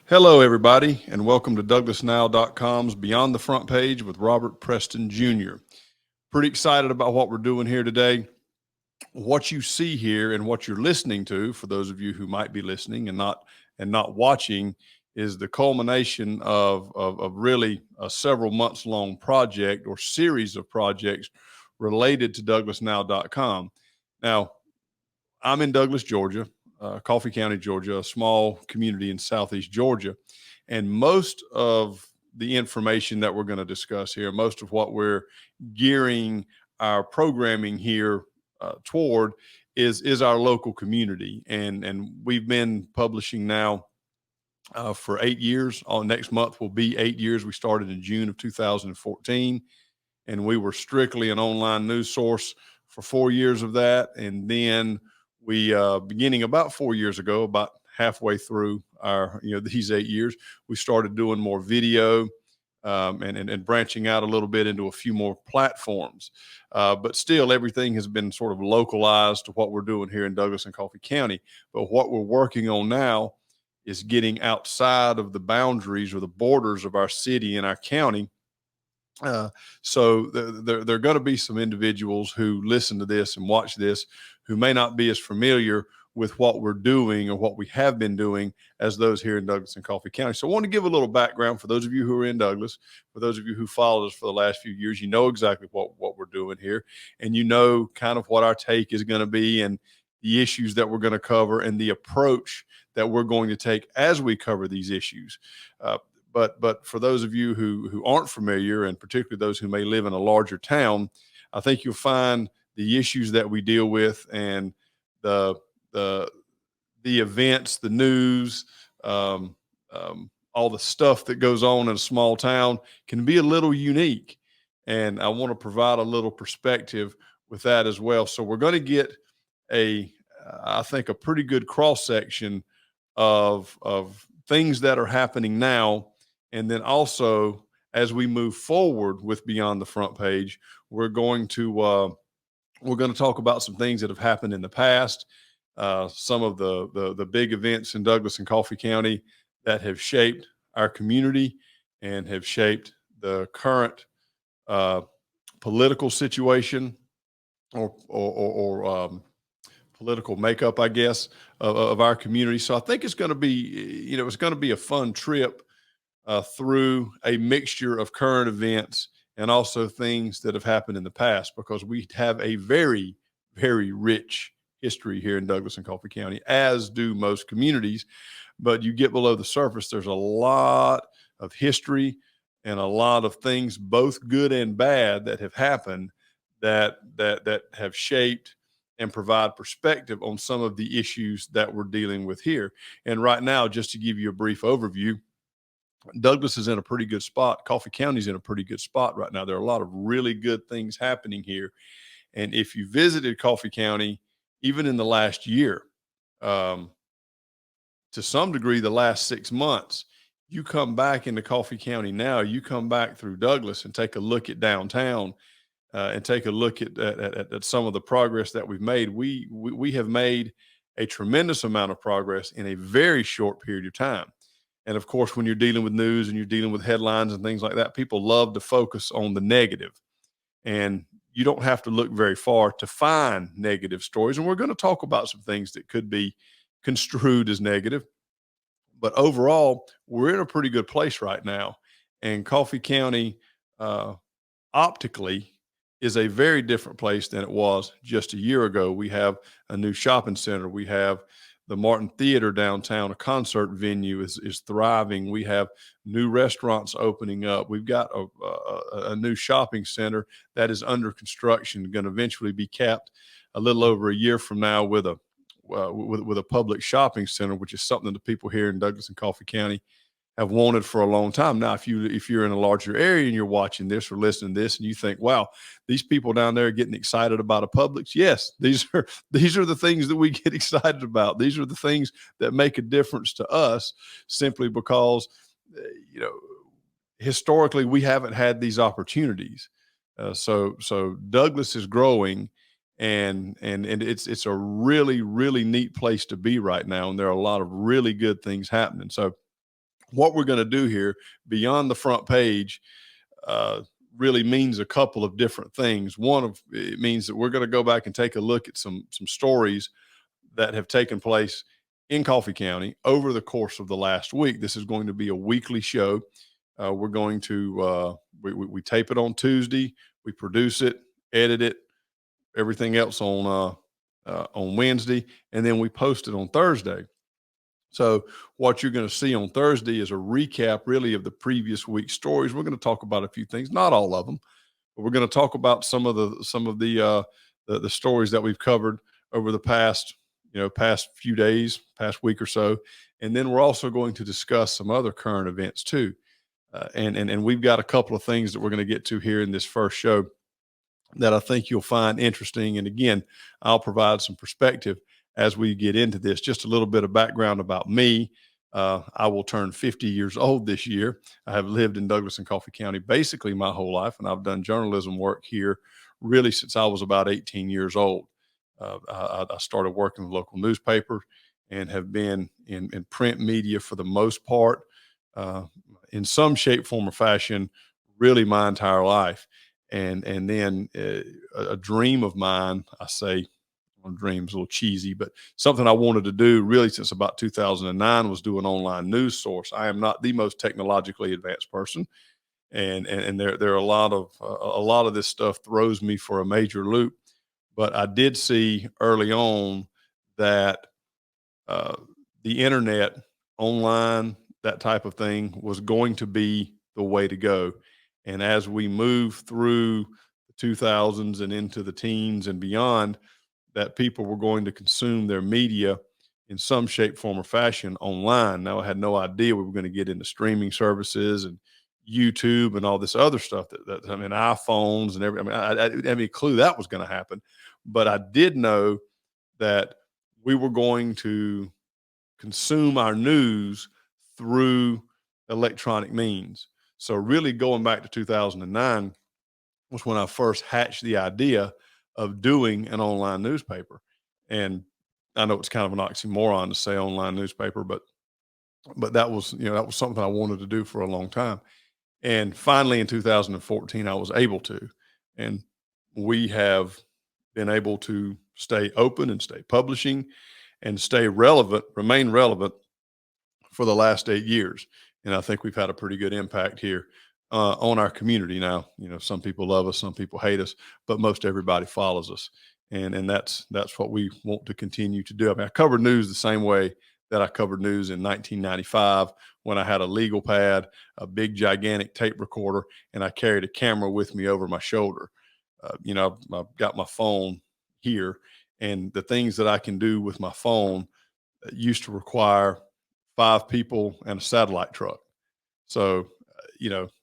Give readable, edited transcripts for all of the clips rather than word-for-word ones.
Hello, everybody, and welcome to DouglasNow.com's Beyond the Front Page with Robert Preston Jr. Pretty excited about what we're doing here today. What you see here and what you're listening to, for those of you who might be listening and not watching, is the culmination of really a several months long project or series of projects related to DouglasNow.com. Now, I'm in Douglas, Georgia, Coffee County, Georgia, a small community in southeast Georgia. And most of the information that we're going to discuss here, most of what we're gearing our programming here toward is our local community. And we've been publishing now for 8 years. Next month will be 8 years. We started in June of 2014, and we were strictly an online news source for 4 years of that. And then we, beginning about 4 years ago, about halfway through our, these 8 years, we started doing more video and branching out a little bit into a few more platforms. But still, everything has been sort of localized to what we're doing here in Douglas and Coffee County. But what we're working on now is getting outside of the boundaries or the borders of our city and our county. So there are going to be some individuals who listen to this and watch this who may not be as familiar with what we're doing or what we have been doing as those here in Douglas and Coffee County. So I want to give a little background for those of you who are in Douglas, for those of you who followed us for the last few years. You know exactly what we're doing here, and you know kind of what our take is going to be and the issues that we're going to cover and the approach that we're going to take as we cover these issues. But for those of you who aren't familiar, and particularly those who may live in a larger town, I think you'll find the issues that we deal with and the the the events, the news, um, all the stuff that goes on in a small town can be a little unique. And I want to provide a little perspective with that as well. So we're going to get I think, a pretty good cross section of things that are happening now, and then also as we move forward with Beyond the Front Page, we're going to talk about some things that have happened in the past, some of the big events in Douglas and Coffee County that have shaped our community and have shaped the current uh, political situation or political makeup, I guess, of our community. So I think it's going to be, it's going to be a fun trip through a mixture of current events and also things that have happened in the past, because we have a very, very rich history here in Douglas and Coffee County, as do most communities. But you get below the surface, there's a lot of history and a lot of things, both good and bad, that have happened that have shaped and provide perspective on some of the issues that we're dealing with here. And right now, just to give you a brief overview, Douglas is in a pretty good spot. Coffee County's in a pretty good spot right now. There are a lot of really good things happening here. And if you visited Coffee County, even in the last year, um, to some degree, the last 6 months, you come back into Coffee County now, you come back through Douglas and take a look at downtown, and take a look at some of the progress that we've made. We have made a tremendous amount of progress in a very short period of time. And of course, when you're dealing with news and you're dealing with headlines and things like that, people love to focus on the negative. And you don't have to look very far to find negative stories. And we're going to talk about some things that could be construed as negative. But overall, we're in a pretty good place right now. And Coffee County, uh, optically, is a very different place than it was just a year ago. We have a new shopping center. We have the Martin Theater downtown, a concert venue is thriving. We have new restaurants opening up. We've got a new shopping center that is under construction, going to eventually be capped a little over a year from now with a public shopping center, which is something that people here in Douglas and Coffee County have wanted for a long time. Now, if you're in a larger area and you're watching this or listening to this and you think, wow, these people down there are getting excited about a Publix. Yes, these are the things that we get excited about. These are the things that make a difference to us, simply because, uh, you know, historically we haven't had these opportunities. So Douglas is growing, and it's a really, really neat place to be right now. And there are a lot of really good things happening. So what we're going to do here beyond the front page uh, really means a couple of different things. One of it means that we're going to go back and take a look at some stories that have taken place in Coffee County over the course of the last week. This is going to be a weekly show. We're going to we tape it on Tuesday, we produce it, edit it, everything else on Wednesday, and then we post it on Thursday. So what you're going to see on Thursday is a recap, really, of the previous week's stories. We're going to talk about a few things, not all of them, but we're going to talk about some of the stories that we've covered over the past few days, past week or so, and then we're also going to discuss some other current events too. And we've got a couple of things that we're going to get to here in this first show that I think you'll find interesting. And again, I'll provide some perspective as we get into this. Just a little bit of background about me. I will turn 50 years old this year. I have lived in Douglas and Coffee County basically my whole life, and I've done journalism work here really since I was about 18 years old. I started working in the local newspaper and have been in print media for the most part, uh, in some shape, form, or fashion, really my entire life. And then a dream of mine, I say, well, dream's a little cheesy, but something I wanted to do really since about 2009 was do an online news source. I am not the most technologically advanced person, and there are a lot of this stuff throws me for a major loop. But I did see early on that uh, the internet, online, that type of thing was going to be the way to go. And as we move through the 2000s and into the teens and beyond, that people were going to consume their media in some shape, form, or fashion online. Now, I had no idea we were going to get into streaming services and YouTube and all this other stuff that I mean, iPhones and I didn't have any clue that was going to happen. But I did know that we were going to consume our news through electronic means. So, really going back to 2009 was when I first hatched the idea of doing an online newspaper. And I know it's kind of an oxymoron to say online newspaper, but that was something I wanted to do for a long time. And finally in 2014 I was able to. And we have been able to stay open and stay publishing and stay relevant, remain relevant for the last 8 years. And I think we've had a pretty good impact here on our community now. Some people love us, some people hate us, but most everybody follows us. And that's what we want to continue to do. I mean, I covered news the same way that I covered news in 1995 when I had a legal pad, a big, gigantic tape recorder, and I carried a camera with me over my shoulder. I've got my phone here, and the things that I can do with my phone used to require 5 people and a satellite truck. So,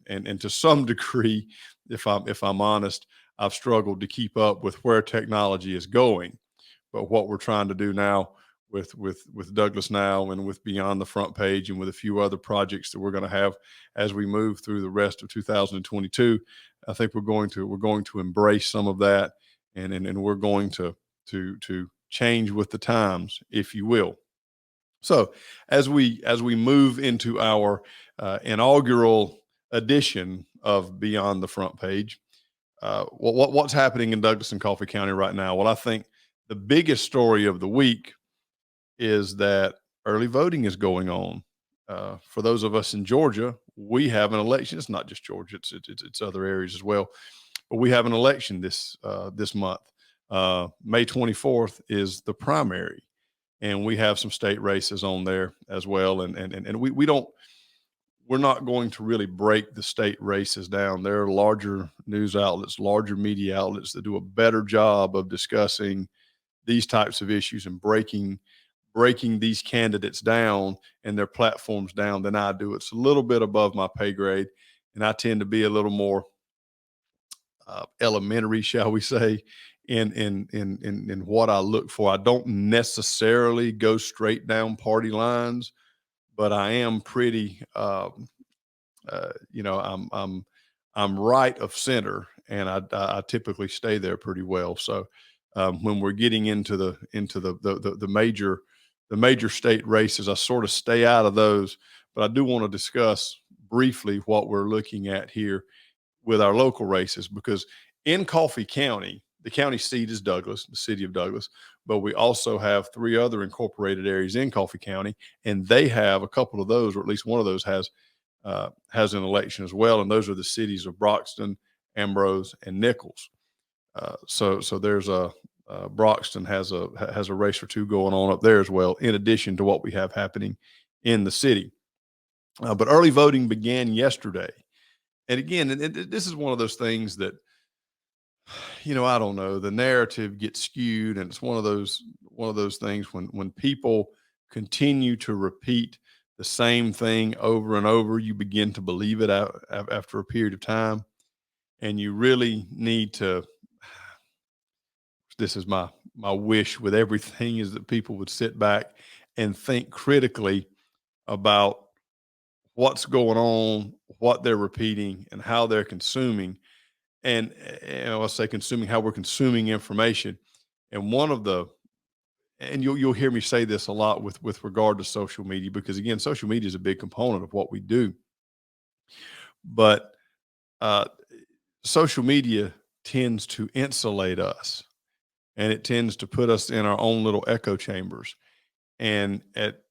and to some degree, if I'm honest, I've struggled to keep up with where technology is going. But what we're trying to do now with Douglas Now and with Beyond the Front Page and with a few other projects that we're going to have as we move through the rest of 2022, I think we're going to embrace some of that, and we're going to change with the times, if you will. So as we move into our inaugural edition of Beyond the Front Page, what's happening in Douglas and Coffee County right now? Well, I think the biggest story of the week is that early voting is going on. For those of us in Georgia, we have an election. It's not just Georgia; it's other areas as well. But we have an election this month. May 24th is the primary, and we have some state races on there as well. And we're not going to really break the state races down. There are larger news outlets, larger media outlets that do a better job of discussing these types of issues and breaking these candidates down and their platforms down than I do. It's a little bit above my pay grade, and I tend to be a little more elementary, shall we say, in what I look for. I don't necessarily go straight down party lines, but I am pretty, I'm right of center, and I typically stay there pretty well. So when we're getting into the major state races, I sort of stay out of those. but I do want to discuss briefly what we're looking at here with our local races, because in Coffee County, the county seat is Douglas, the city of Douglas, but we also have three other incorporated areas in Coffee County, and they have a couple of those, or at least one of those has an election as well, and those are the cities of Broxton, Ambrose, and Nichols. So there's a Broxton has a race or two going on up there as well, in addition to what we have happening in the city. But early voting began yesterday, and again, this is one of those things that, I don't know, the narrative gets skewed, and it's one of those things when people continue to repeat the same thing over and over, you begin to believe it out after a period of time, and you really need to. This is my wish with everything, is that people would sit back and think critically about what's going on, what they're repeating, and how they're consuming. And I say consuming, how we're consuming information. And you'll hear me say this a lot with regard to social media, because again, social media is a big component of what we do. But uh, social media tends to insulate us, and it tends to put us in our own little echo chambers. And at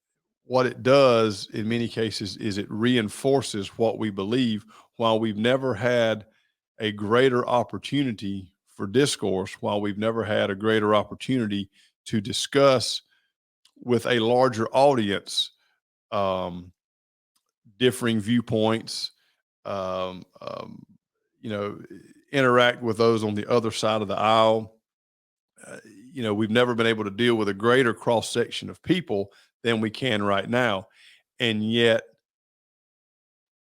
what it does in many cases is it reinforces what we believe, while we've never had a greater opportunity for discourse, while we've never had a greater opportunity to discuss with a larger audience, um, differing viewpoints, um, um, you know, interact with those on the other side of the aisle. uh, we've never been able to deal with a greater cross section of people than we can right now. And yet,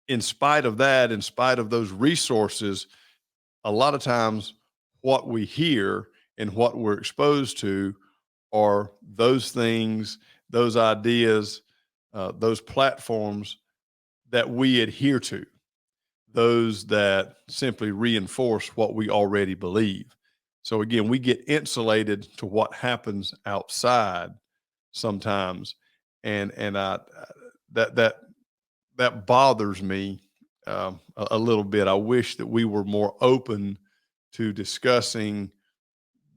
in spite of that, in spite of those resources, a lot of times what we hear and what we're exposed to are those things, those ideas, those platforms that we adhere to, those that simply reinforce what we already believe. So again, we get insulated to what happens outside sometimes, and that that that bothers me a little bit. I wish that we were more open to discussing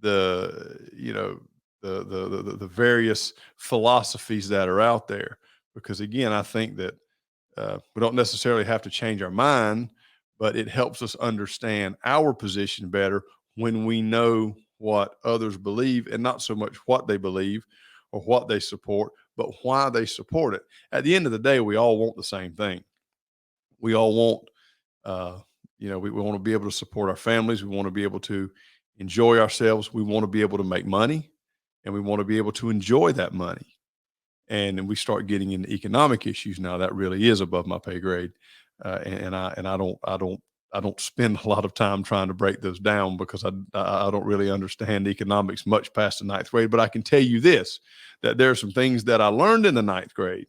the you know the various philosophies that are out there, because again, I think that we don't necessarily have to change our mind, but it helps us understand our position better when we know what others believe, and not so much what they believe or what they support, but why they support it. At the end of the day, we all want the same thing. We all want, uh, we want to be able to support our families. We want to be able to enjoy ourselves. We want to be able to make money, and we want to be able to enjoy that money. And then we start getting into economic issues. Now that really is above my pay grade, and I don't spend a lot of time trying to break those down, because I don't really understand economics much past the ninth grade. But I can tell you this, that there are some things that I learned in the ninth grade,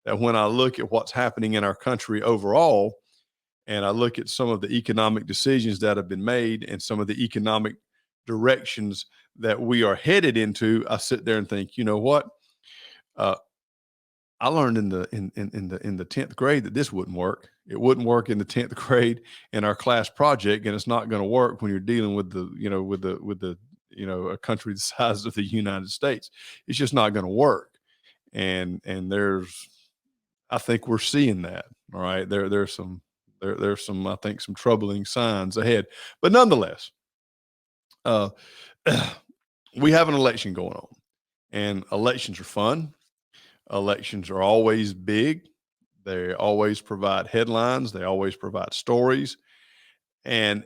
that when I look at what's happening in our country overall, and I look at some of the economic decisions that have been made and some of the economic directions that we are headed into, I sit there and think, you know what? Uh, I learned in the 10th grade that this wouldn't work. It wouldn't work in the 10th grade in our class project, and it's not going to work when you're dealing with a country the size of the United States. It's just not going to work. And I think we're seeing that. All right. There's some, I think, some troubling signs ahead. But nonetheless, uh we have an election going on, and elections are fun. Elections are always big. They always provide headlines. They always provide stories. And,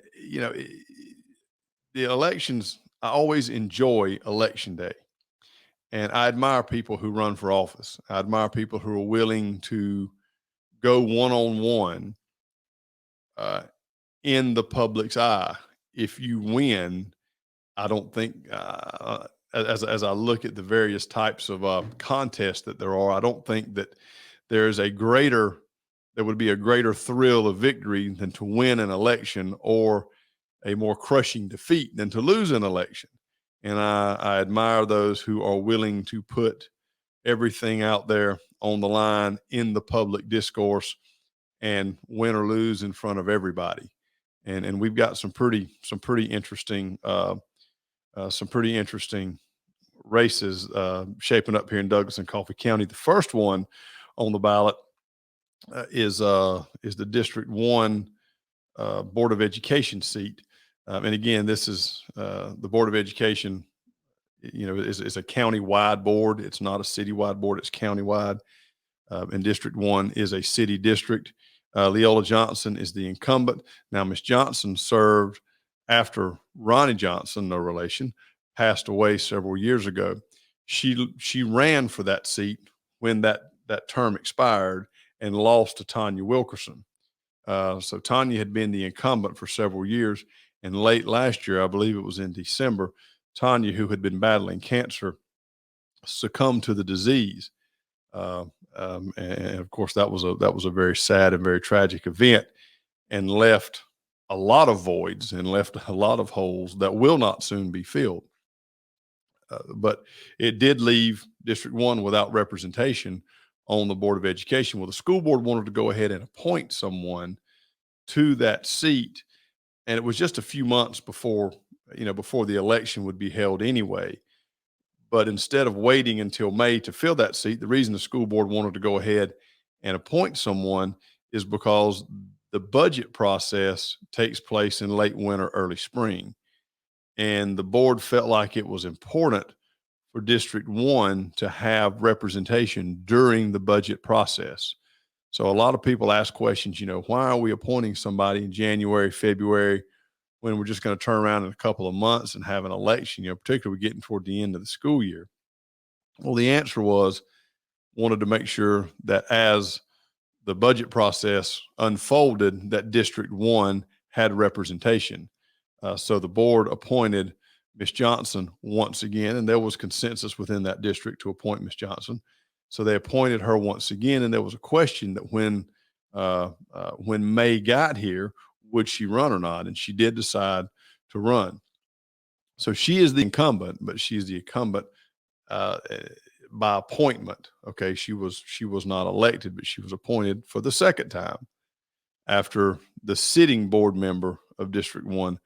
the elections, I always enjoy election day. And I admire people who run for office. I admire people who are willing to go one on one in the public's eye. If you win, I don't think, as I look at the various types of contests that there are, I don't think that there's a greater there would be a greater thrill of victory than to win an election, or a more crushing defeat than to lose an election. And I admire those who are willing to put everything out there on the line in the public discourse and win or lose in front of everybody. And we've got some pretty interesting races shaping up here in Douglas and Coffee County. The first one on the ballot is the District 1 Board of Education seat. And again, this is the Board of Education, is a county-wide board. It's not a city-wide board. It's county-wide. And District 1 is a city district. Leola Johnson is the incumbent. Now, Miss Johnson served after Ronnie Johnson, no relation, passed away several years ago. She ran for that seat when that term expired and lost to Tanya Wilkerson. So Tanya had been the incumbent for several years, and late last year, I believe it was in December, Tanya, who had been battling cancer, succumbed to the disease. And of course, that was a very sad and very tragic event, and left a lot of voids and left a lot of holes that will not soon be filled. But it did leave District 1 without representation on the Board of Education. Well, the school board wanted to go ahead and appoint someone to that seat, and it was just a few months before the election would be held anyway. But instead of waiting until May to fill that seat, the reason the school board wanted to go ahead and appoint someone is because the budget process takes place in late winter, early spring. And the board felt like it was important for District 1 to have representation during the budget process. So a lot of people ask questions, why are we appointing somebody in January, February, when we're just going to turn around in a couple of months and have an election, particularly getting toward the end of the school year? Well, the answer was, wanted to make sure that as the budget process unfolded, that District 1 had representation. So the board appointed Miss Johnson once again, and there was consensus within that district to appoint Miss Johnson. So they appointed her once again, and there was a question that when May got here, would she run or not? And she did decide to run. So she is the incumbent, but she's the incumbent by appointment. Okay, she was not elected, but she was appointed for the second time after the sitting board member of District 1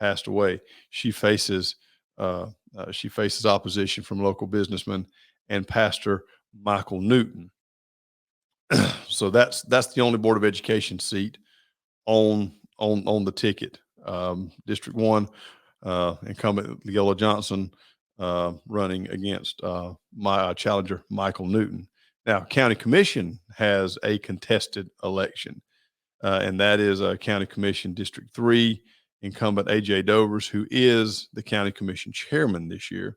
passed away. She faces opposition from local businessman and Pastor Michael Newton. So that's the only Board of Education seat on the ticket. District 1, incumbent Leola Johnson running against my challenger Michael Newton. Now, County Commission has a contested election, and that is County Commission District 3 incumbent A.J. Dovers, who is the County Commission chairman this year.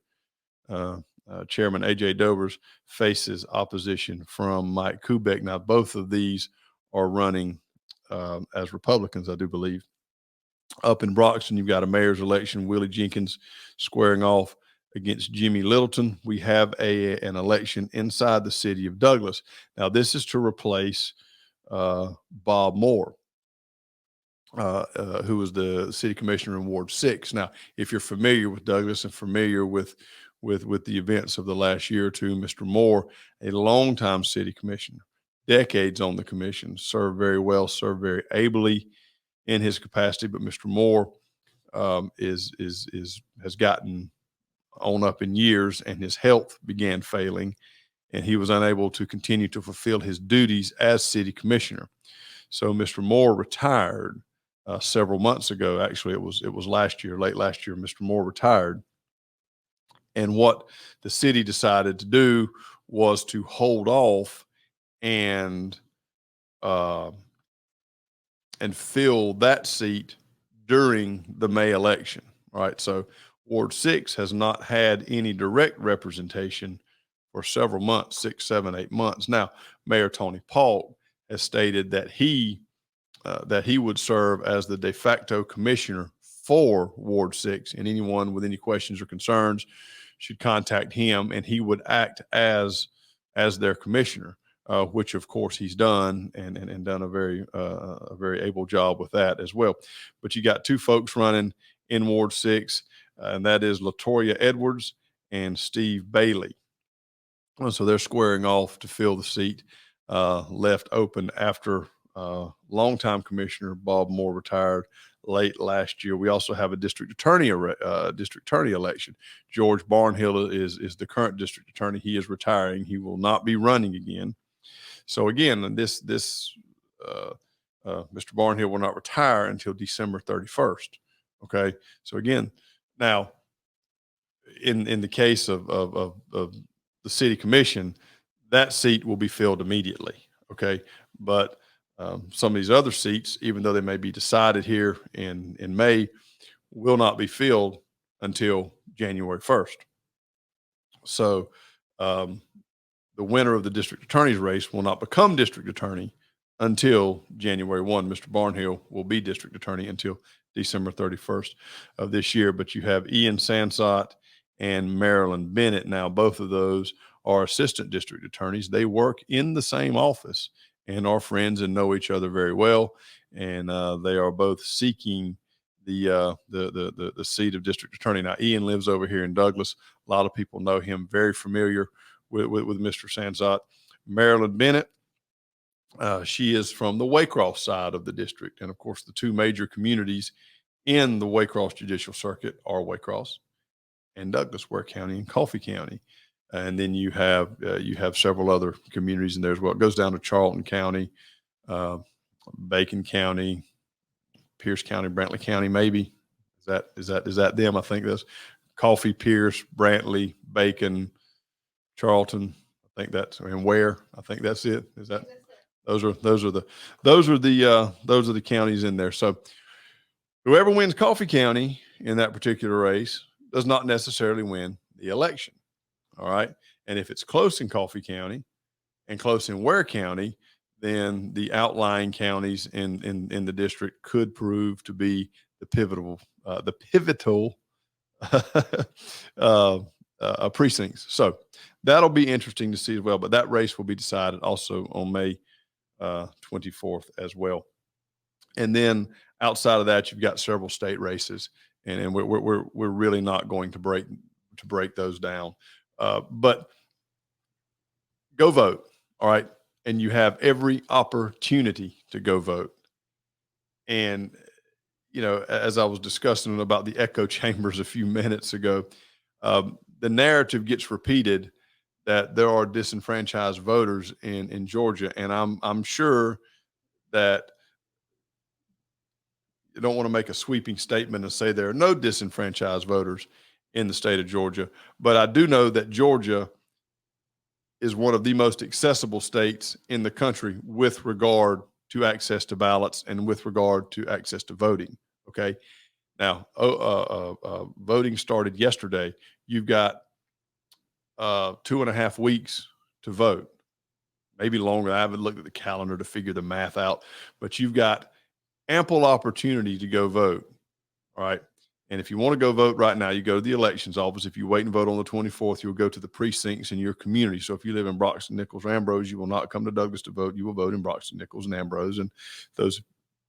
Chairman A.J. Dovers faces opposition from Mike Kubek. Now, both of these are running as Republicans, I do believe. Up in Broxton, you've got a mayor's election. Willie Jenkins squaring off against Jimmy Littleton. We have an election inside the city of Douglas. Now, this is to replace Bob Moore, who was the city commissioner in Ward 6. Now, if you're familiar with Douglas and familiar with the events of the last year or two, Mr. Moore, a longtime city commissioner, decades on the commission, served very well, served very ably in his capacity. But Mr. Moore has gotten on up in years, and his health began failing, and he was unable to continue to fulfill his duties as city commissioner. So Mr. Moore retired several months ago. Actually, it was last year, late last year. Mr. Moore retired, and what the city decided to do was to hold off and fill that seat during the May election. Right. So Ward 6 has not had any direct representation for several months, 6, 7, 8 months. Now, Mayor Tony Paul has stated that he would serve as the de facto commissioner for Ward 6, and anyone with any questions or concerns should contact him, and he would act as their commissioner, which of course he's done and done a very able job with that as well. But you got two folks running in Ward 6, and that is Latoya Edwards and Steve Bailey. So they're squaring off to fill the seat left open after longtime Commissioner Bob Moore retired late last year. We also have a district attorney election. George Barnhill is the current district attorney. He is retiring. He will not be running again. So again, uh, Mr. Barnhill will not retire until December 31st. Okay. So again, now in the case of the city commission, that seat will be filled immediately. Okay. But some of these other seats, even though they may be decided here in May, will not be filled until January 1st. So um, the winner of the district attorney's race will not become district attorney until January 1. Mr. Barnhill will be district attorney until December 31st of this year. But you have Ian Sansott and Marilyn Bennett. Now, both of those are assistant district attorneys. They work in the same office and are friends and know each other very well. And they are both seeking the seat of district attorney. Now, Ian lives over here in Douglas. A lot of people know him, very familiar with Mr. Sansott. Marilyn Bennett, she is from the Waycross side of the district. And of course, the two major communities in the Waycross Judicial Circuit are Waycross and Douglas, Ware County and Coffee County. And then you have several other communities in there as well. It goes down to Charlton County, uh, Bacon County, Pierce County, Brantley County, maybe. Is that them? I think that's Coffee, Pierce, Brantley, Bacon, Charlton. I think that's and Ware. I think that's it. Is that those are the counties in there. So whoever wins Coffee County in that particular race does not necessarily win the election. All right. And if it's close in Coffee County and close in Ware County, then the outlying counties in the district could prove to be the pivotal precincts. So that'll be interesting to see as well. But that race will be decided also on May 24th as well. And then outside of that, you've got several state races, and we're really not going to break those down. But go vote, all right? And you have every opportunity to go vote. And as I was discussing about the echo chambers a few minutes ago, the narrative gets repeated that there are disenfranchised voters in Georgia, and I'm sure that you don't want to make a sweeping statement and say there are no disenfranchised voters in the state of Georgia, but I do know that Georgia is one of the most accessible states in the country with regard to access to ballots and with regard to access to voting. Okay. Now, voting started yesterday. You've got 2.5 weeks to vote, maybe longer. I haven't looked at the calendar to figure the math out, but you've got ample opportunity to go vote. All right. And if you want to go vote right now, you go to the elections office. If you wait and vote on the 24th, you'll go to the precincts in your community. So if you live in Broxton, Nichols, or Ambrose, you will not come to Douglas to vote. You will vote in Broxton, Nichols, and Ambrose. And those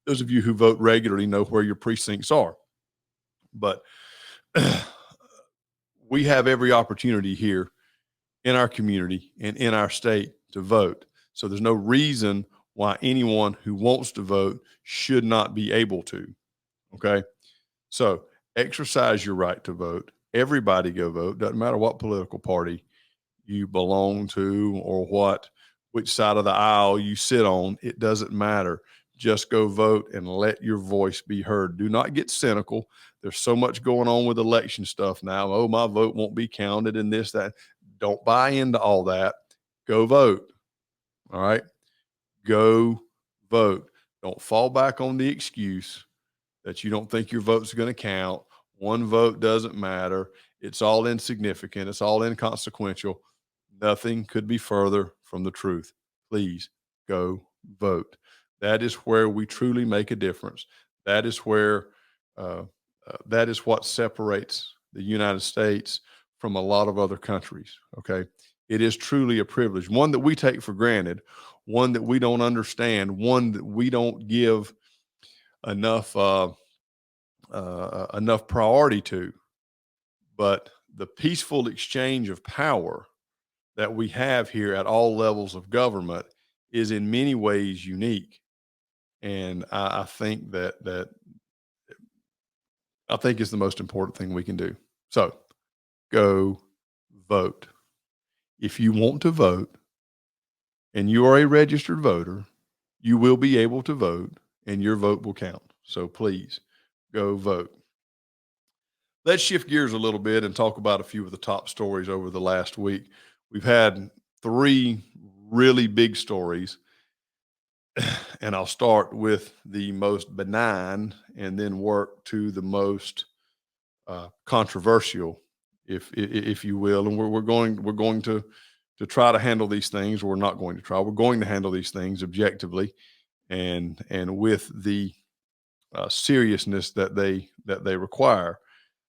of you who vote regularly know where your precincts are. But we have every opportunity here in our community and in our state to vote. So there's no reason why anyone who wants to vote should not be able to. Okay. So exercise your right to vote. Everybody go vote. Doesn't matter what political party you belong to or which side of the aisle you sit on. It doesn't matter. Just go vote and let your voice be heard. Do not get cynical. There's so much going on with election stuff now. Oh, my vote won't be counted and this, that. Don't buy into all that. Go vote. All right. Go vote. Don't fall back on the excuse that you don't think your vote's going to count. One vote doesn't matter. It's all insignificant. It's all inconsequential. Nothing could be further from the truth. Please go vote. That is where we truly make a difference. That is where, that is what separates the United States from a lot of other countries. Okay. It is truly a privilege, one that we take for granted, one that we don't understand, one that we don't give enough enough priority to. But the peaceful exchange of power that we have here at all levels of government is in many ways unique. And I think that I think it's the most important thing we can do. So go vote. If you want to vote and you are a registered voter, you will be able to vote and your vote will count. So please go vote. Let's shift gears a little bit and talk about a few of the top stories over the last week. We've had three really big stories, and I'll start with the most benign and then work to the most controversial, if you will. And we're going to try to handle these things. We're not going to try. We're going to handle these things objectively and with the seriousness that they require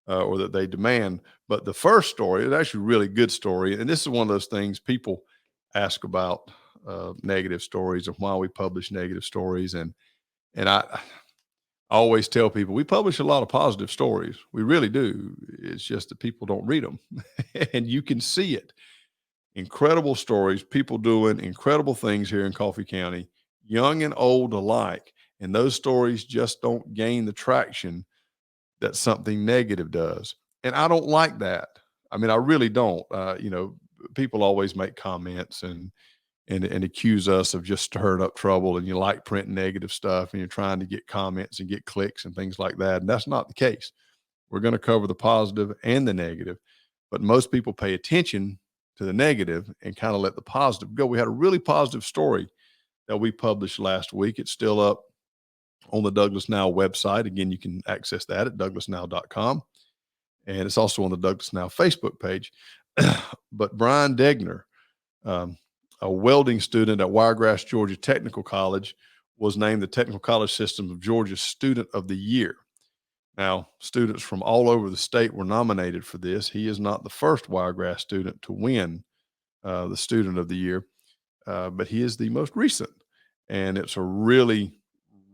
or that they demand. But the first story is actually a really good story, and this is one of those things people ask about negative stories and why we publish negative stories, and I always tell people we publish a lot of positive stories. We really do. It's just that people don't read them, and you can see it. Incredible stories, people doing incredible things here in Coffee County, young and old alike, and those stories just don't gain the traction that something negative does. And I don't like that. I mean, I really don't. People always make comments and accuse us of just stirring up trouble, and you like printing negative stuff and you're trying to get comments and get clicks and things like that. And that's not the case. We're going to cover the positive and the negative, but most people pay attention to the negative and kind of let the positive go. We had a really positive story that we published last week. It's still up on the Douglas Now website. Again, you can access that at DouglasNow.com. And it's also on the Douglas Now Facebook page. But Brian Degner, um, a welding student at Wiregrass, Georgia Technical College, was named the Technical College System of Georgia Student of the Year. Now, students from all over the state were nominated for this. He is not the first Wiregrass student to win the Student of the Year, but he is the most recent. And it's a really,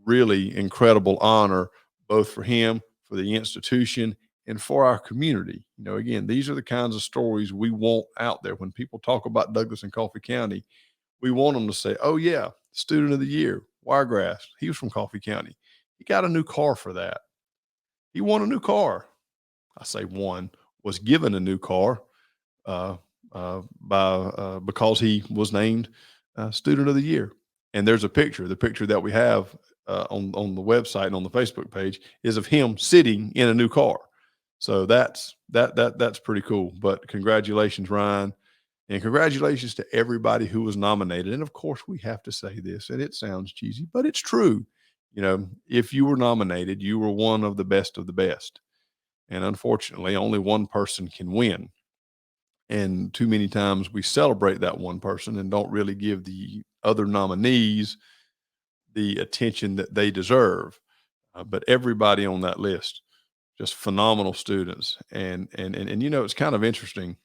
really incredible honor, both for him, for the institution, and for our community. Again, these are the kinds of stories we want out there. When people talk about Douglas and Coffee County, we want them to say, oh, yeah, Student of the Year, Wiregrass, he was from Coffee County. He got a new car for that. He won a new car. I say won, was given a new car because he was named Student of the Year. And there's a picture. The picture that we have on the website and on the Facebook page is of him sitting in a new car. So that's pretty cool. But congratulations, Ryan, and congratulations to everybody who was nominated. And of course, we have to say this, and it sounds cheesy, but it's true. If you were nominated, you were one of the best of the best. And unfortunately, only one person can win. And too many times we celebrate that one person and don't really give the other nominees the attention that they deserve. But everybody on that list, just phenomenal students. And it's kind of interesting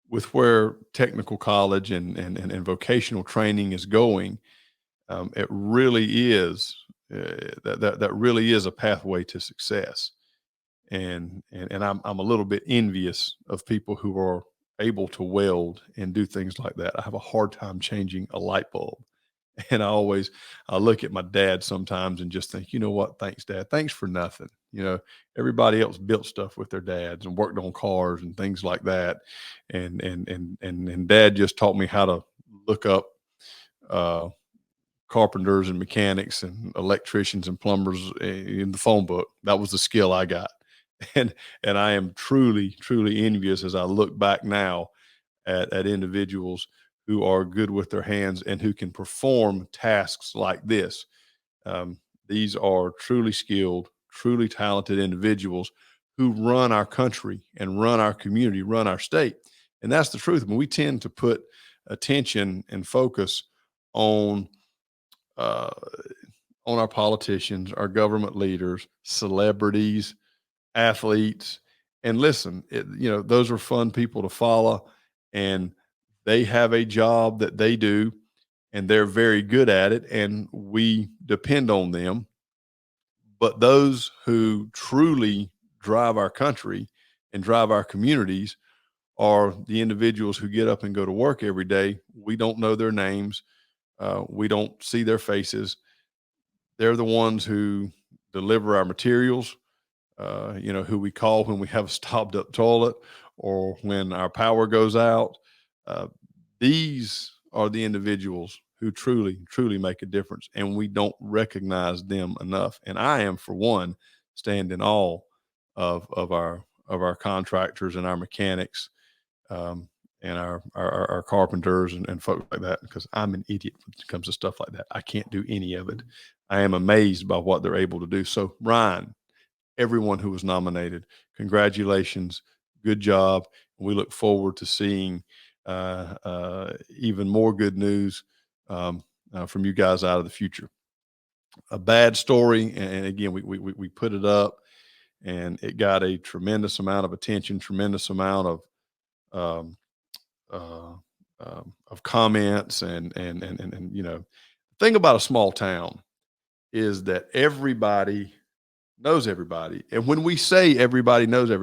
with where technical college and vocational training is going. It really is that really is a pathway to success. And I'm a little bit envious of people who are able to weld and do things like that. I have a hard time changing a light bulb. And I look at my dad sometimes and just think, you know what? Thanks, Dad. Thanks for nothing. Everybody else built stuff with their dads and worked on cars and things like that. And Dad just taught me how to look up uh, carpenters and mechanics and electricians and plumbers in the phone book. That was the skill I got. And I am truly, truly envious as I look back now at individuals who are good with their hands and who can perform tasks like this. Um, these are truly skilled, truly talented individuals who run our country and run our community, run our state. And that's the truth. When we tend to put attention and focus on uh, on our politicians, our government leaders, celebrities, athletes, and listen, those are fun people to follow, and they have a job that they do, and they're very good at it, and we depend on them. But those who truly drive our country and drive our communities are the individuals who get up and go to work every day. We don't know their names. We don't see their faces. They're the ones who deliver our materials, who we call when we have a stopped up toilet or when our power goes out. Uh, these are the individuals who truly, truly make a difference, and we don't recognize them enough. And I am, for one, stand in awe of our contractors and our mechanics, um, and our carpenters and folks like that, because I'm an idiot when it comes to stuff like that. I can't do any of it. I am amazed by what they're able to do. So, Ryan, everyone who was nominated, congratulations, good job. We look forward to seeing even more good news from you guys out of the future. A bad story, and again, we put it up, and it got a tremendous amount of attention, tremendous amount um, uh, of comments, and the thing about a small town is that everybody knows everybody. And when we say everybody knows it.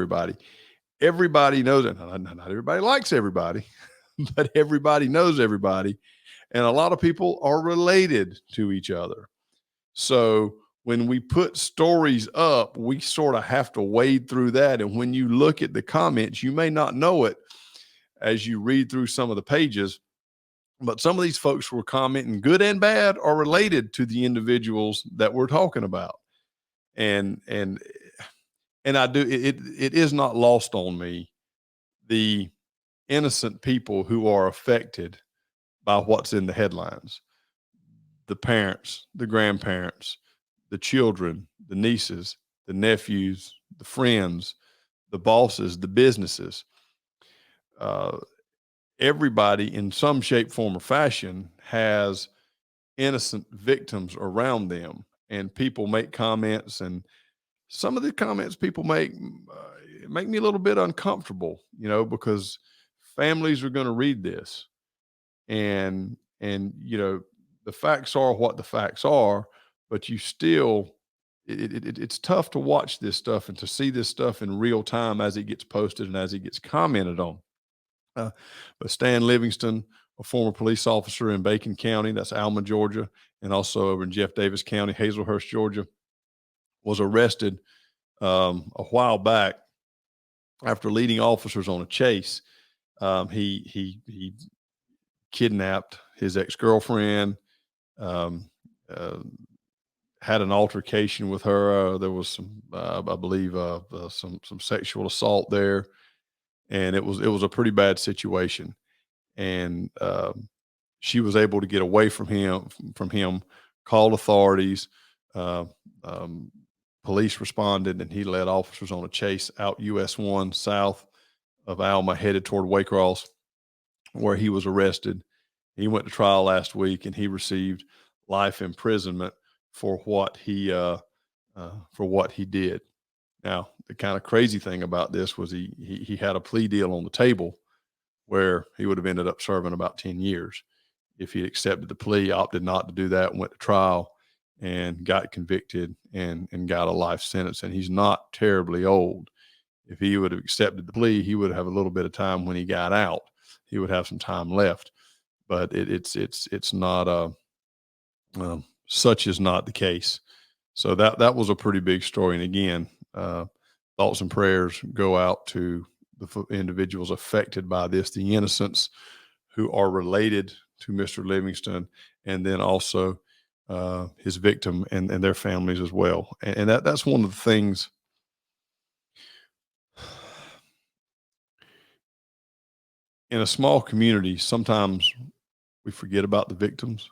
Not everybody likes everybody, but everybody knows everybody. And a lot of people are related to each other. So when we put stories up, we sort of have to wade through that. And when you look at the comments, you may not know it as you read through some of the pages, but some of these folks were commenting, good and bad, are related to the individuals that we're talking about. And I do it is not lost on me the innocent people who are affected by what's in the headlines. The parents, the grandparents, the children, the nieces, the nephews, the friends, the bosses, the businesses. Uh, Everybody in some shape, form, or fashion has innocent victims around them, and people make comments, and some of the comments people make me a little bit uncomfortable, because families are going to read this, and the facts are what the facts are, but you still it's tough to watch this stuff and to see this stuff in real time as it gets posted and as it gets commented on. uh, but Stan Livingston, a former police officer in Bacon County, that's Alma, Georgia, and also over in Jeff Davis County, Hazelhurst, Georgia, was arrested a while back after leading officers on a chase. He kidnapped his ex girlfriend, um, uh, had an altercation with her. There was some, I believe, some sexual assault there, and it was a pretty bad situation. And she was able to get away from him, called authorities. Uh, um, Police responded, and he led officers on a chase out US 1 south of Alma, headed toward Waycross, where he was arrested. He went to trial last week, and he received life imprisonment for what he did. Now, the kind of crazy thing about this was he had a plea deal on the table where he would have ended up serving about 10 years if he accepted the plea, opted not to do that, went to trial and got convicted and got a life sentence. And he's not terribly old. If he would have accepted the plea, he would have a little bit of time when he got out. He would have some time left, but it's not such is not the case. So that was a pretty big story. And again, thoughts and prayers go out to the individuals affected by this, the innocents who are related to Mr. Livingston, and then also his victim and their families as well. And that's one of the things. In a small community, sometimes we forget about the victims,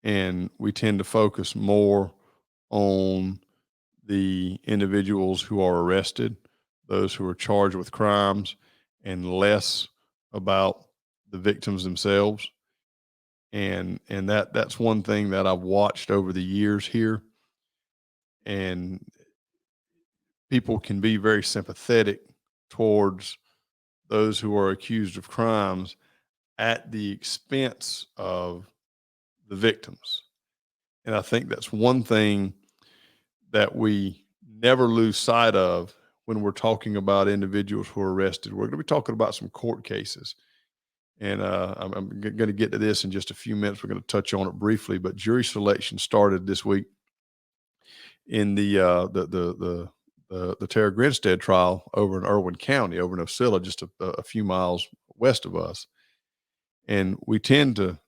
and we tend to focus more on the individuals who are arrested, those who are charged with crimes, and less about the victims themselves. And that's one thing that I've watched over the years here. And people can be very sympathetic towards those who are accused of crimes at the expense of the victims. And I think that's one thing that we never lose sight of when we're talking about individuals who are arrested. We're going to be talking about some court cases. And I'm going to get to this in just a few minutes. We're going to touch on it briefly, but jury selection started this week in the Tarah Grinstead trial over in Irwin County, over in Osceola, just a few miles west of us. And we tend to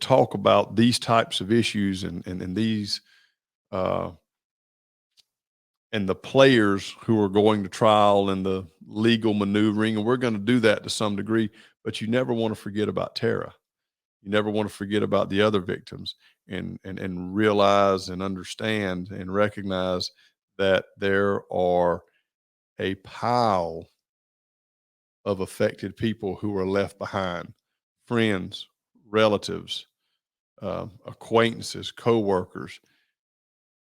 talk about these types of issues and these uh, and the players who are going to trial and the legal maneuvering, and we're going to do that to some degree. But you never want to forget about Tara. You never want to forget about the other victims, and realize and understand and recognize that there are a pile of affected people who are left behind: friends, relatives, acquaintances, coworkers.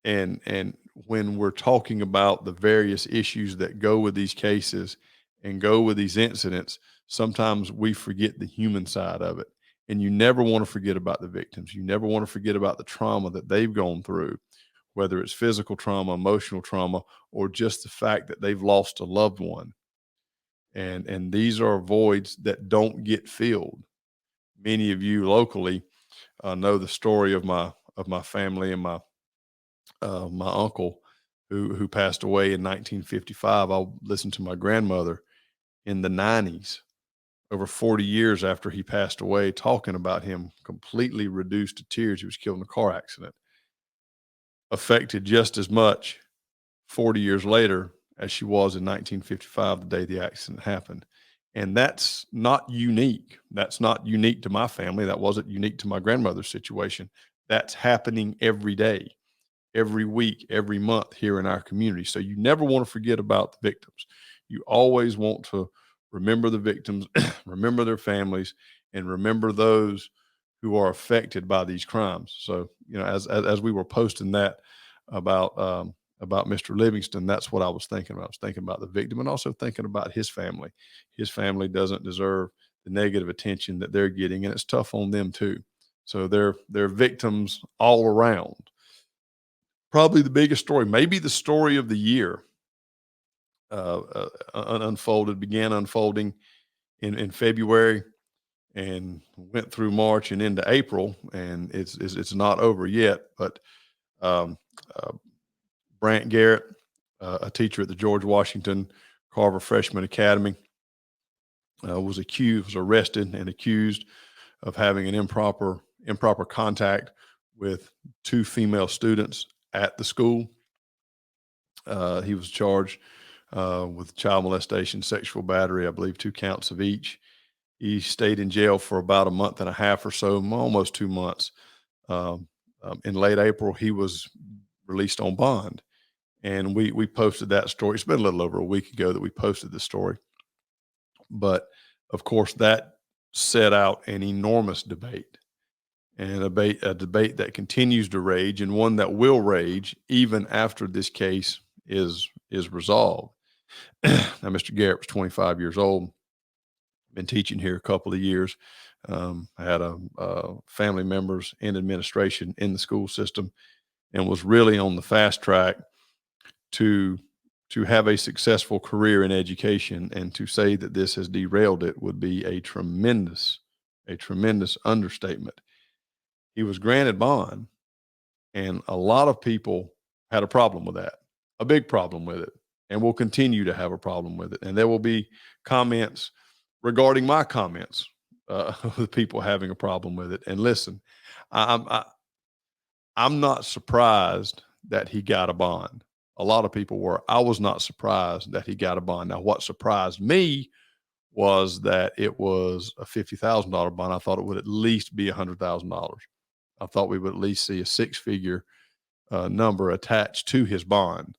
And when we're talking about the various issues that go with these cases and go with these incidents, sometimes we forget the human side of it. And you never want to forget about the victims. You never want to forget about the trauma that they've gone through, whether it's physical trauma, emotional trauma, or just the fact that they've lost a loved one. And these are voids that don't get filled. Many of you locally know the story of my family and my uncle who passed away in 1955. I listened to my grandmother in the 90s, over 40 years after he passed away, talking about him completely reduced to tears. He was killed in a car accident, affected just as much 40 years later as she was in 1955, the day the accident happened. And that's not unique. That's not unique to my family. That wasn't unique to my grandmother's situation. That's happening every day, every week, every month here in our community. So you never want to forget about the victims. You always want to remember the victims, remember their families, and remember those who are affected by these crimes. So, as we were posting that about about Mr. Livingston, that's what I was thinking about. I was thinking about the victim and also thinking about his family. His family doesn't deserve the negative attention that they're getting, and it's tough on them too. So they're victims all around. Probably the biggest story, maybe the story of the year, began unfolding in February and went through March and into April, and it's not over yet. But um, uh, Brant Garrett, a teacher at the George Washington Carver Freshman Academy, was arrested and accused of having an improper contact with two female students at the school. He was charged with child molestation, sexual battery, I believe 2 counts of each. He stayed in jail for about a month and a half or so, almost 2 months. In late April, he was released on bond. And we posted that story. It's been a little over a week ago that we posted this story. But of course, that set out an enormous debate, and a debate that continues to rage, and one that will rage even after this case is resolved. Now, Mr. Garrett was 25 years old, been teaching here a couple of years. I had family members in administration in the school system, and was really on the fast track to have a successful career in education. And to say that this has derailed it would be a tremendous understatement. He was granted bond, and a lot of people had a problem with that, a big problem with it, and will continue to have a problem with it. And there will be comments regarding my comments, with people having a problem with it. And listen, I'm not surprised that he got a bond. A lot of people were. I was not surprised that he got a bond. Now, what surprised me was that it was a $50,000 bond. I thought it would at least be $100,000. I thought we would at least see a six-figure number attached to his bond.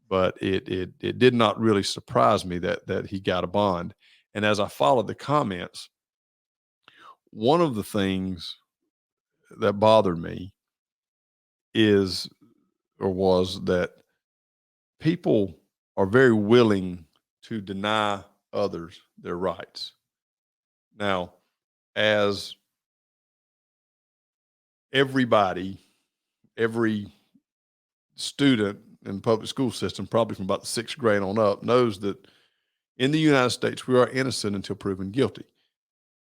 But it did not really surprise me that he got a bond. And as I followed the comments, one of the things that bothered me is or was that people are very willing to deny others their rights. Now, as everybody, every student in the public school system, probably from about the sixth grade on up, knows that in the United States, we are innocent until proven guilty.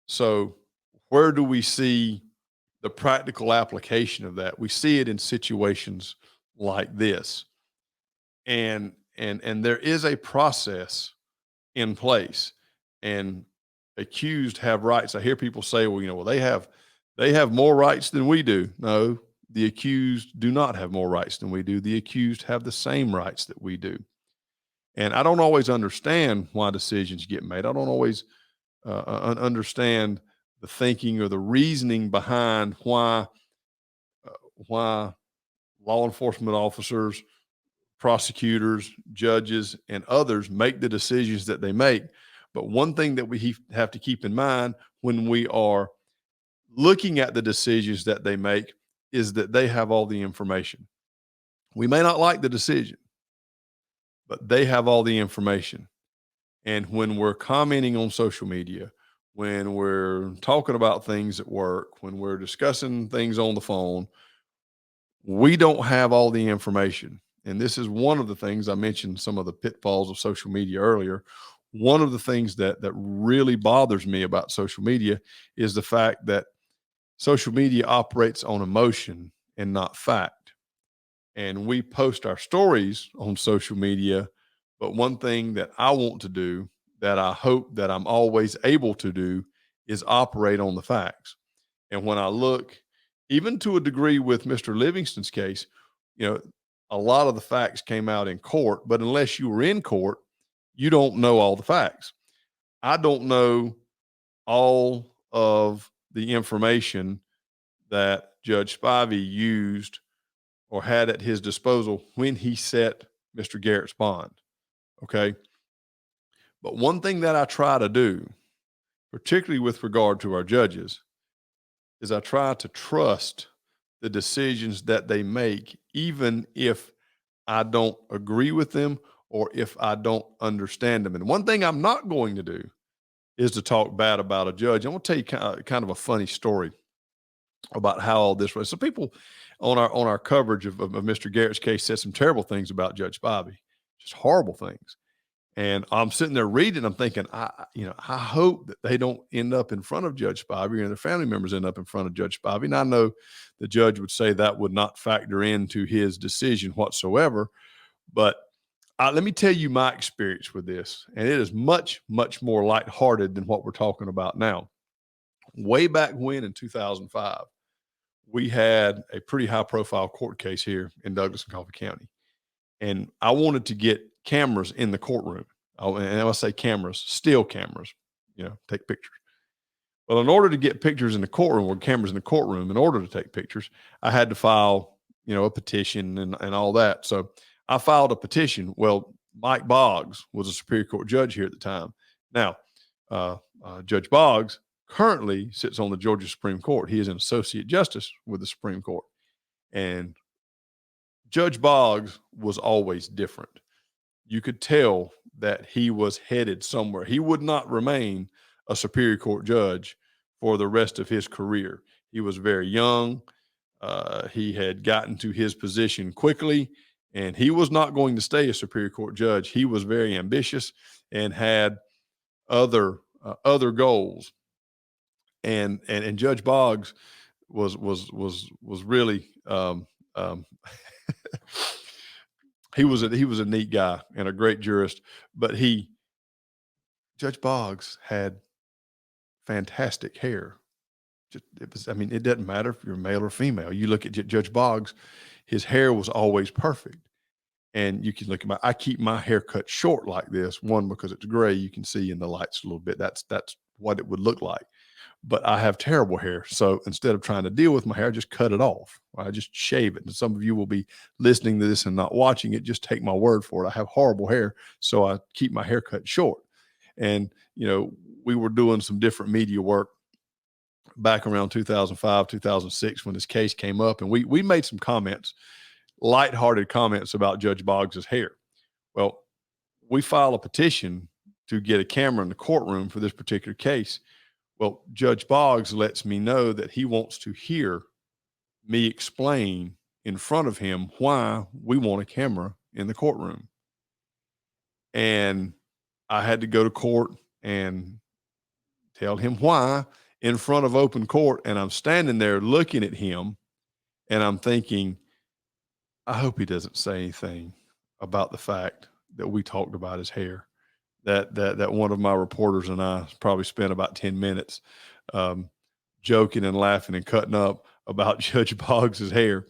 So where do we see the practical application of that? We see it in situations like this. And there is a process in place, and accused have rights. I hear people say, well, well, they have more rights than we do. No, the accused do not have more rights than we do. The accused have the same rights that we do. And I don't always understand why decisions get made. I don't always understand the thinking or the reasoning behind why law enforcement officers, prosecutors, judges, and others make the decisions that they make. But one thing that we have to keep in mind when we are looking at the decisions that they make is that they have all the information. We may not like the decision, but they have all the information. And when we're commenting on social media, when we're talking about things at work, when we're discussing things on the phone, we don't have all the information. And this is one of the things I mentioned, some of the pitfalls of social media earlier. One of the things that really bothers me about social media is the fact that social media operates on emotion and not fact. And we post our stories on social media, but one thing that I want to do, that I hope that I'm always able to do, is operate on the facts. And when I look, even to a degree with Mr. Livingston's case, a lot of the facts came out in court, but unless you were in court, you don't know all the facts. I don't know all of the information that Judge Spivey used or had at his disposal when he set Mr. Garrett's bond. Okay. But one thing that I try to do, particularly with regard to our judges, is I try to trust the decisions that they make, even if I don't agree with them or if I don't understand them. And one thing I'm not going to do is to talk bad about a judge. I'm going to tell you kind of a funny story about how all this was. So people on our coverage of Mr. Garrett's case said some terrible things about Judge Bobby, just horrible things. And I'm sitting there reading, I'm thinking, I hope that they don't end up in front of Judge Spivey and their family members end up in front of Judge Spivey. And I know the judge would say that would not factor into his decision whatsoever. But let me tell you my experience with this. And it is much, much more lighthearted than what we're talking about now. Way back when in 2005, we had a pretty high profile court case here in Douglas and Coffee County. And I wanted to get cameras in the courtroom. And I say cameras, still cameras, take pictures. Well, in order to get pictures in the courtroom or cameras in the courtroom, in order to take pictures, I had to file, a petition and all that. So I filed a petition. Well, Mike Boggs was a Superior Court judge here at the time. Now, Judge Boggs currently sits on the Georgia Supreme Court. He is an associate justice with the Supreme Court. And Judge Boggs was always different. You could tell that he was headed somewhere. He would not remain a Superior Court judge for the rest of his career. He was very young. He had gotten to his position quickly, and he was not going to stay a Superior Court judge. He was very ambitious and had other goals. And Judge Boggs was really he was a neat guy and a great jurist, but Judge Boggs had fantastic hair. It doesn't matter if you're male or female. You look at Judge Boggs, his hair was always perfect. And you can look at I keep my hair cut short like this, one, because it's gray. You can see in the lights a little bit. That's what it would look like. But I have terrible hair. So instead of trying to deal with my hair, I just cut it off. I just shave it. And some of you will be listening to this and not watching it. Just take my word for it. I have horrible hair. So I keep my hair cut short. And, we were doing some different media work back around 2005, 2006, when this case came up. And we made some comments, lighthearted comments about Judge Boggs's hair. Well, we filed a petition to get a camera in the courtroom for this particular case. Well, Judge Boggs lets me know that he wants to hear me explain in front of him why we want a camera in the courtroom. And I had to go to court and tell him why in front of open court. And I'm standing there looking at him and I'm thinking, I hope he doesn't say anything about the fact that we talked about his hair. That one of my reporters and I probably spent about 10 minutes joking and laughing and cutting up about Judge Boggs's hair.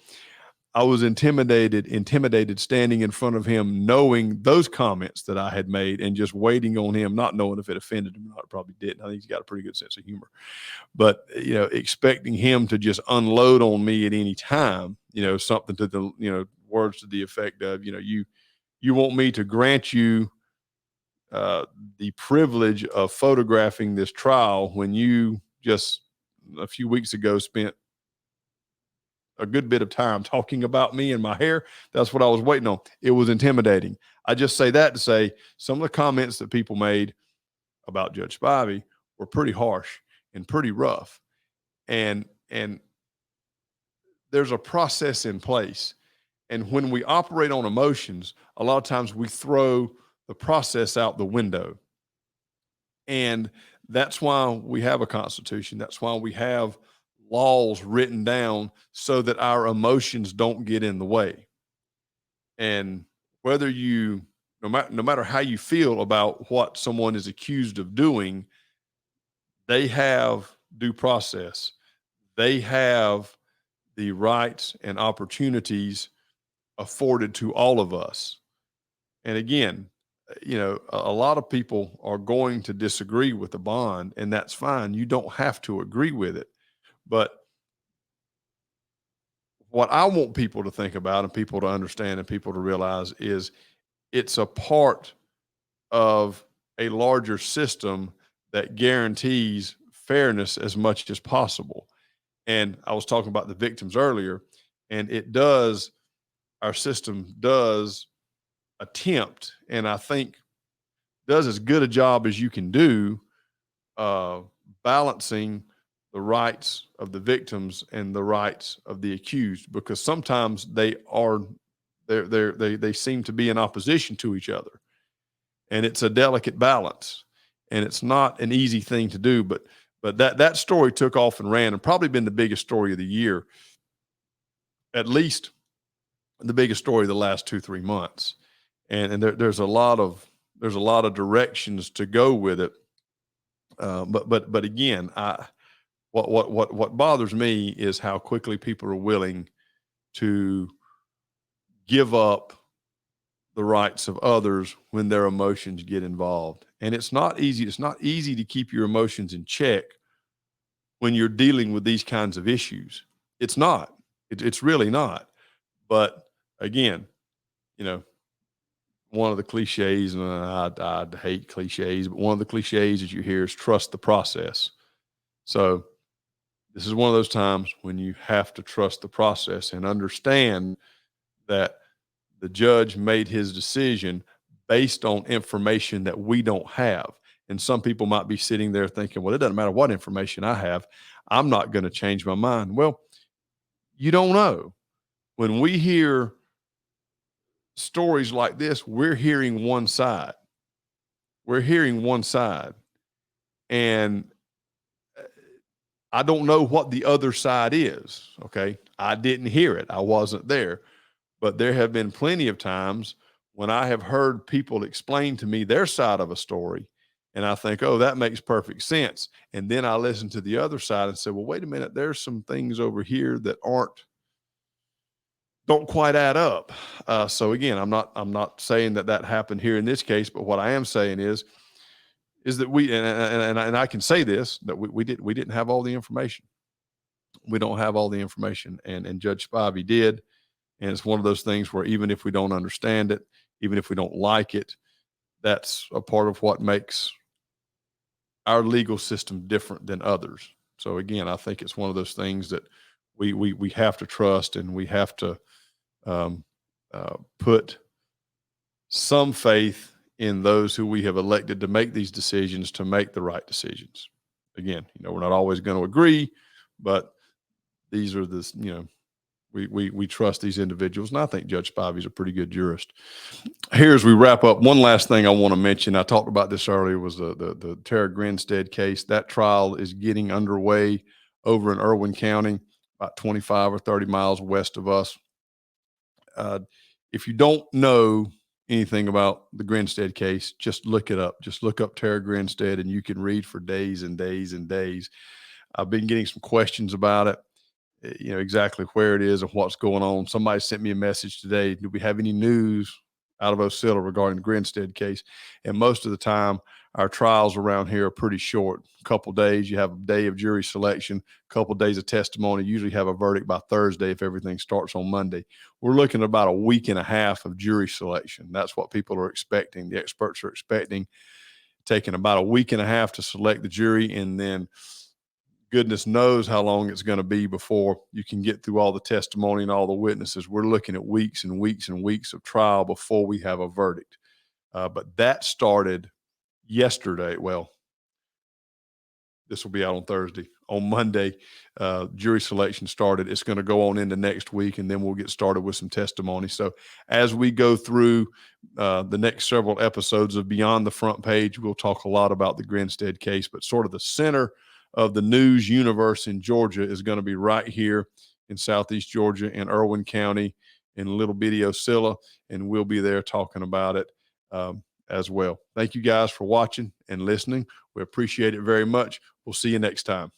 I was intimidated standing in front of him, knowing those comments that I had made and just waiting on him, not knowing if it offended him or not. It probably didn't. I think he's got a pretty good sense of humor, but, expecting him to just unload on me at any time, something to the, words to the effect of, you want me to grant you the privilege of photographing this trial when you just a few weeks ago spent a good bit of time talking about me and my hair. That's what I was waiting on. It was intimidating. I just say that to say some of the comments that people made about Judge Spivey were pretty harsh and pretty rough. And there's a process in place. And when we operate on emotions, a lot of times we throw the process out the window. And that's why we have a constitution. That's why we have laws written down so that our emotions don't get in the way. And whether no matter how you feel about what someone is accused of doing, they have due process. They have the rights and opportunities afforded to all of us. And again, a lot of people are going to disagree with the bond, and that's fine. You don't have to agree with it. But what I want people to think about and people to understand and people to realize is it's a part of a larger system that guarantees fairness as much as possible. And I was talking about the victims earlier, and our system does attempt, and I think does as good a job as you can do balancing the rights of the victims and the rights of the accused, because sometimes they seem to be in opposition to each other, and it's a delicate balance, and it's not an easy thing to do. But that story took off and ran, and probably been the biggest story of the year, at least the biggest story of the last 2-3 months. And there's a lot of directions to go with it. But again, what bothers me is how quickly people are willing to give up the rights of others when their emotions get involved. And it's not easy. It's not easy to keep your emotions in check when you're dealing with these kinds of issues. It's not. It's really not. But again, one of the cliches, and I hate cliches, but one of the cliches that you hear is trust the process. So this is one of those times when you have to trust the process and understand that the judge made his decision based on information that we don't have. And some people might be sitting there thinking, well, it doesn't matter what information I have, I'm not going to change my mind. Well, you don't know. When we hear stories like this, we're hearing one side. We're hearing one side. And I don't know what the other side is. Okay. I didn't hear it. I wasn't there. But there have been plenty of times when I have heard people explain to me their side of a story, and I think, oh, that makes perfect sense. And then I listen to the other side and say, well, wait a minute, there's some things over here that don't quite add up. So again, I'm not saying that happened here in this case, but what I am saying is that we, and I can say this, that we didn't have all the information. We don't have all the information, and Judge Spivey did. And it's one of those things where even if we don't understand it, even if we don't like it, that's a part of what makes our legal system different than others. So again, I think it's one of those things that we have to trust, and we have to put some faith in those who we have elected to make these decisions, to make the right decisions. Again, we're not always going to agree, but these are We trust these individuals, and I think Judge Spivey's a pretty good jurist. Here, as we wrap up, one last thing I want to mention. I talked about this earlier, was the Tarah Grinstead case. That trial is getting underway over in Irwin County, about 25 or 30 miles west of us. If you don't know anything about the Grinstead case, just look it up. Just look up Tarah Grinstead, and you can read for days and days and days. I've been getting some questions about it, exactly where it is and what's going on. Somebody sent me a message today. Do we have any news out of Ocilla regarding the Grinstead case? And most of the time, our trials around here are pretty short. A couple days, you have a day of jury selection, a couple days of testimony, usually have a verdict by Thursday if everything starts on Monday. We're looking at about a week and a half of jury selection. That's what people are expecting. The experts are expecting, taking about a week and a half to select the jury, and then goodness knows how long it's going to be before you can get through all the testimony and all the witnesses. We're looking at weeks and weeks and weeks of trial before we have a verdict. But that started yesterday. Well, this will be out on Thursday. On Monday, jury selection started. It's going to go on into next week, and then we'll get started with some testimony. So as we go through the next several episodes of Beyond the Front Page, we'll talk a lot about the Grinstead case, but sort of the center of the news universe in Georgia is going to be right here in Southeast Georgia, in Irwin County, in little bitty Ocilla, and we'll be there talking about it as well. Thank you guys for watching and listening. We appreciate it very much. We'll see you next time.